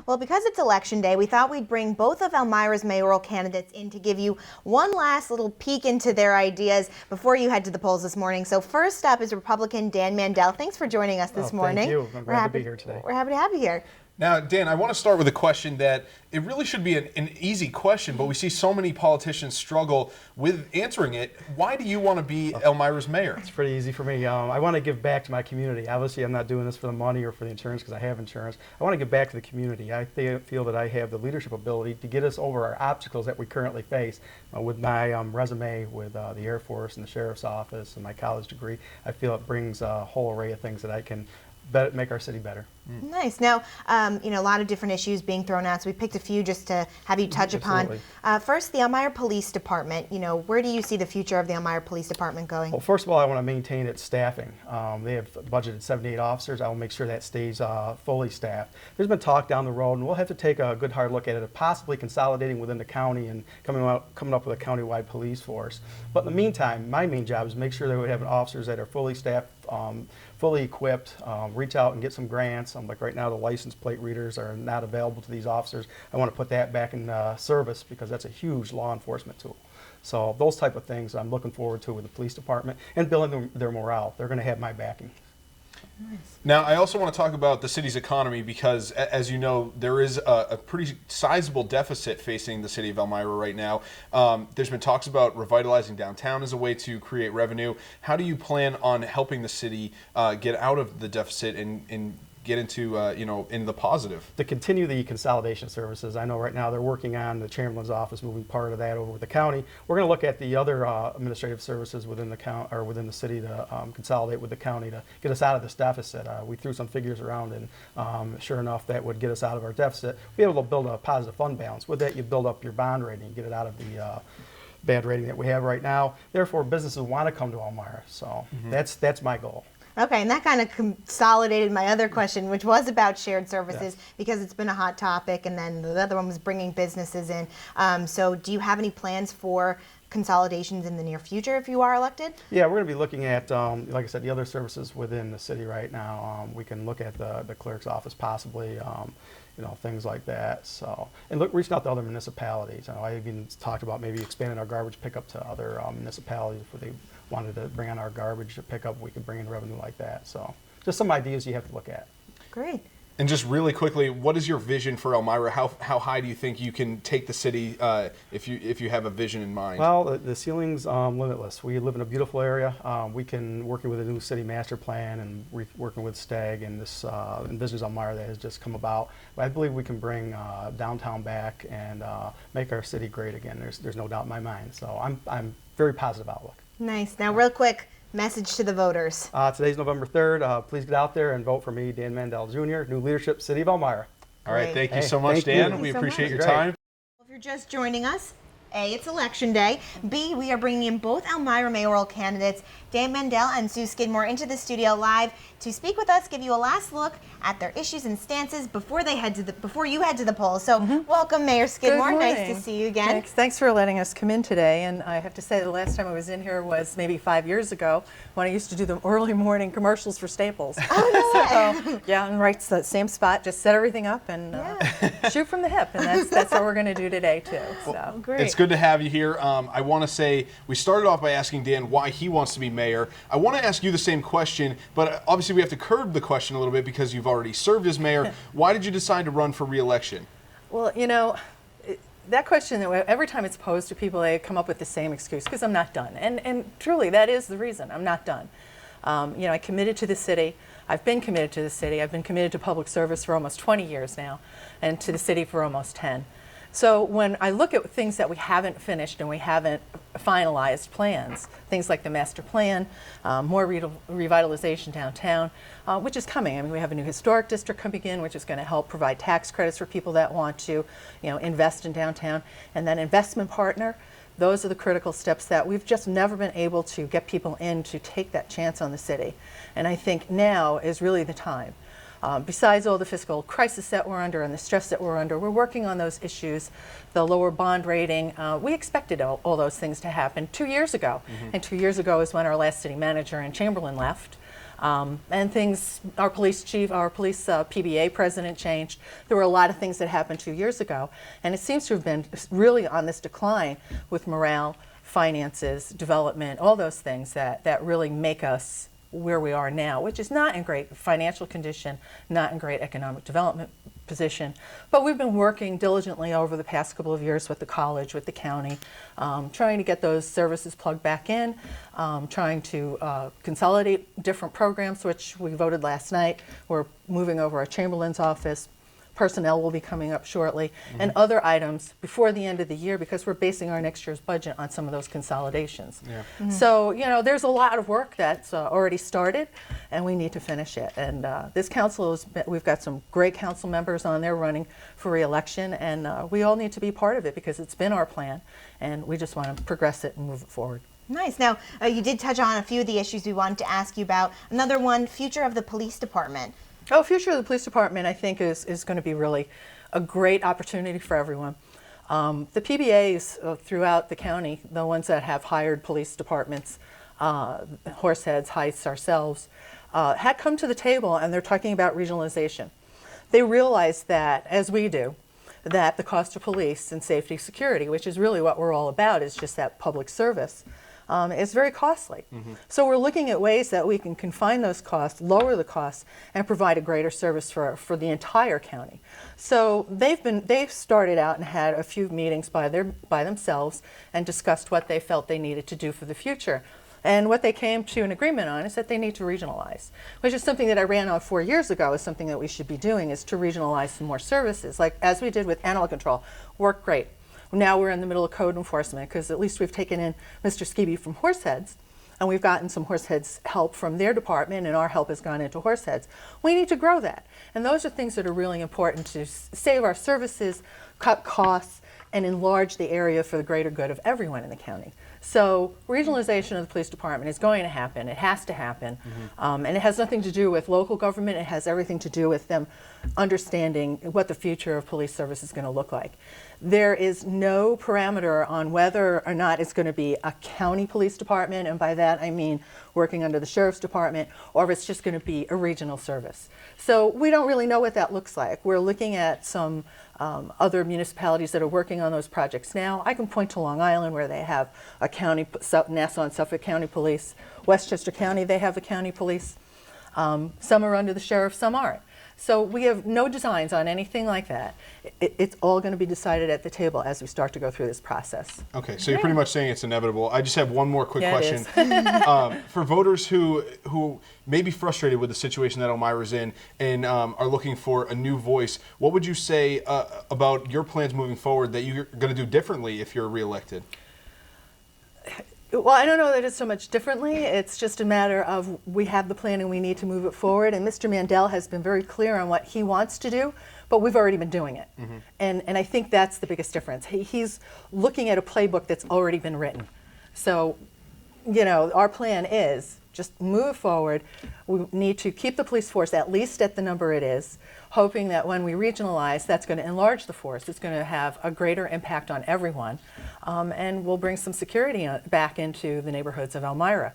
Well, because it's election day, we thought we'd bring both of Elmira's mayoral candidates in to give you one last little peek into their ideas before you head to the polls this morning. So first up is Republican Dan Mandel. Thanks for joining us this morning. Thank you. I'm glad to be here today. We're happy to have you here. Now, Dan, I want to start with a question that it really should be an easy question, but we see so many politicians struggle with answering it. Why do you want to be Elmira's mayor? It's pretty easy for me. I want to give back to my community. Obviously, I'm not doing this for the money or for the insurance because I have insurance. I want to give back to the community. I feel that I have the leadership ability to get us over our obstacles that we currently face. With my resume with the Air Force and the Sheriff's Office and my college degree, I feel it brings a whole array of things that I can make our city better. Nice. Now, you know, a lot of different issues being thrown out, so we picked a few just to have you touch upon. First, the Elmira Police Department. You know, where do you see the future of the Elmira Police Department going? Well, first of all, I want to maintain its staffing. They have budgeted 78 officers. I will make sure that stays fully staffed. There's been talk down the road, and we'll have to take a good hard look at it, of possibly consolidating within the county and coming up with a countywide police force. But in the meantime, my main job is make sure that we have officers that are fully staffed, fully equipped, reach out and get some grants. Like right now, the license plate readers are not available to these officers. I want to put that back in service because that's a huge law enforcement tool. So those type of things I'm looking forward to with the police department and building their morale. They're going to have my backing. Nice. Now, I also want to talk about the city's economy because, as you know, there is a pretty sizable deficit facing the city of Elmira right now. There's been talks about revitalizing downtown as a way to create revenue. How do you plan on helping the city get out of the deficit and get into, in the positive? To continue the consolidation services, I know right now they're working on the Chamberlain's office, moving part of that over with the county. We're going to look at the other administrative services within the county or within the city to consolidate with the county to get us out of this deficit. We threw some figures around, and sure enough, that would get us out of our deficit. Be able to build a positive fund balance. With that, you build up your bond rating, get it out of the bad rating that we have right now. Therefore, businesses want to come to Elmira. So that's my goal. Okay, and that kind of consolidated my other question, which was about shared services, because it's been a hot topic, and then the other one was bringing businesses in. So do you have any plans for consolidations in the near future if you are elected? Yeah, we're going to be looking at, like I said, the other services within the city right now. We can look at the clerk's office possibly, things like that. So, and reaching out to other municipalities. I even talked about maybe expanding our garbage pickup to other municipalities if they wanted to bring on our garbage to pick up. We could bring in revenue like that. So, just some ideas you have to look at. Great. And just really quickly, what is your vision for Elmira? How high do you think you can take the city if you have a vision in mind? Well, the ceiling's limitless. We live in a beautiful area. We can, working with a new city master plan and working with STAG and this Envisions Elmira that has just come about, I believe we can bring downtown back and make our city great again. There's no doubt in my mind. So I'm very positive outlook. Nice. Now, real quick, message to the voters. Today's November 3rd. Please get out there and vote for me, Dan Mandel Jr., new leadership, City of Elmira. All right, thank you so much, Dan. We appreciate your time. If you're just joining us, A, it's election day. B, we are bringing in both Elmira mayoral candidates, Dan Mandel and Sue Skidmore, into the studio live to speak with us, give you a last look at their issues and stances before you head to the polls. So welcome, Mayor Skidmore. Nice to see you again. Thanks for letting us come in today. And I have to say the last time I was in here was maybe 5 years ago when I used to do the early morning commercials for Staples. Oh, no. So, yeah, and right to the same spot, just set everything up and shoot from the hip. And that's what we're going to do today, too. So great. It's good to have you here. I want to say we started off by asking Dan why he wants to be mayor. I want to ask you the same question, but obviously we have to curb the question a little bit because you've already served as mayor. Why did you decide to run for re-election? Well, that question, every time it's posed to people, they come up with the same excuse, because I'm not done. And truly, that is the reason. I'm not done. I committed to the city. I've been committed to the city. I've been committed to public service for almost 20 years now, and to the city for almost 10. So when I look at things that we haven't finished and we haven't finalized plans, things like the master plan, more revitalization downtown, which is coming. I mean, we have a new historic district coming in, which is going to help provide tax credits for people that want to, invest in downtown, and then investment partner. Those are the critical steps that we've just never been able to get people in to take that chance on the city. And I think now is really the time. Besides all the fiscal crisis that we're under and the stress that we're under, we're working on those issues, the lower bond rating. We expected all those things to happen 2 years ago. And 2 years ago is when our last city manager in Chamberlain left. And things, our police chief, our police PBA president changed. There were a lot of things that happened 2 years ago, and it seems to have been really on this decline with morale, finances, development, all those things that really make us where we are now, which is not in great financial condition, not in great economic development position. But we've been working diligently over the past couple of years with the college, with the county, trying to get those services plugged back in, trying to consolidate different programs, which we voted last night. We're moving over our Chamberlain's office. Personnel will be coming up shortly, and other items before the end of the year, because we're basing our next year's budget on some of those consolidations. Yeah. So, you know, there's a lot of work that's already started, and we need to finish it. And this council we've got some great council members on there running for re-election, and we all need to be part of it because it's been our plan, and we just want to progress it and move it forward. Nice. Now, you did touch on a few of the issues we wanted to ask you about. Another one, future of the police department. Oh, future of the police department, I think, is going to be really a great opportunity for everyone. The PBAs throughout the county, the ones that have hired police departments, Horseheads, Heights, ourselves, had come to the table, and they're talking about regionalization. They realize that, as we do, that the cost of police and safety security, which is really what we're all about, is just that public service, is very costly. So we're looking at ways that we can confine those costs, lower the costs, and provide a greater service for the entire county. So they've started out and had a few meetings by themselves and discussed what they felt they needed to do for the future. And what they came to an agreement on is that they need to regionalize, which is something that I ran on 4 years ago as something that we should be doing, is to regionalize some more services, like as we did with animal control. Worked great. Now we're in the middle of code enforcement, because at least we've taken in Mr. Skibby from Horseheads, and we've gotten some Horseheads help from their department, and our help has gone into Horseheads. We need to grow that. And those are things that are really important to save our services, cut costs, and enlarge the area for the greater good of everyone in the county. So regionalization of the police department is going to happen. It has to happen. And it has nothing to do with local government. It has everything to do with them understanding what the future of police service is going to look like. There is no parameter on whether or not it's going to be a county police department, and by that I mean working under the sheriff's department, or if it's just going to be a regional service. So we don't really know what that looks like. We're looking at some other municipalities that are working on those projects now. I can point to Long Island, where they have a county, Nassau and Suffolk County Police. Westchester County, they have a county police. Some are under the sheriff, some aren't. So we have no designs on anything like that. It's all going to be decided at the table as we start to go through this process. Okay, so you're pretty much saying it's inevitable. I just have one more quick question. For voters who may be frustrated with the situation that Elmira's in and are looking for a new voice, what would you say about your plans moving forward that you're going to do differently if you're reelected? Well, I don't know that it's so much differently. It's just a matter of we have the plan and we need to move it forward. And Mr. Mandel has been very clear on what he wants to do, but we've already been doing it. And I think that's the biggest difference. He's looking at a playbook that's already been written. So, you know, our plan is just move forward. We need to keep the police force at least at the number it is, hoping that when we regionalize, that's going to enlarge the force. It's going to have a greater impact on everyone, and we'll bring some security back into the neighborhoods of Elmira.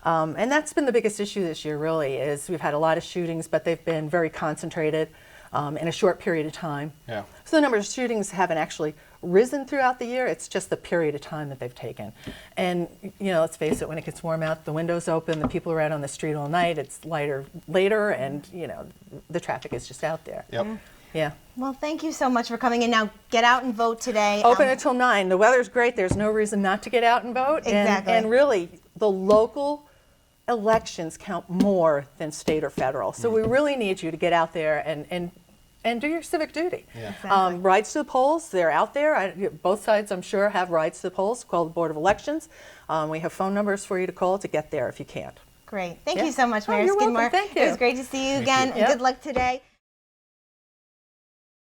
And that's been the biggest issue this year, really, is we've had a lot of shootings, but they've been very concentrated in a short period of time. Yeah. So the number of shootings haven't actually risen throughout the year. It's just the period of time that they've taken. And, you know, let's face it, when it gets warm out, the windows open, the people are out on the street all night, it's lighter later, and, you know, the traffic is just out there. Yep. Yeah. Well, thank you so much for coming in. Now, get out and vote today. Open until 9. The weather's great. There's no reason not to get out and vote. Exactly. And really, the local elections count more than state or federal. So we really need you to get out there and do your civic duty. Yeah. Exactly. Rides to the polls, they're out there. Both sides, I'm sure, have rides to the polls. Call the Board of Elections. We have phone numbers for you to call to get there if you can't. Great. Thank Yeah. you so much, Oh, Mayor you're Skidmore. welcome. Thank you. It was great to see you again, and Yep. good luck today.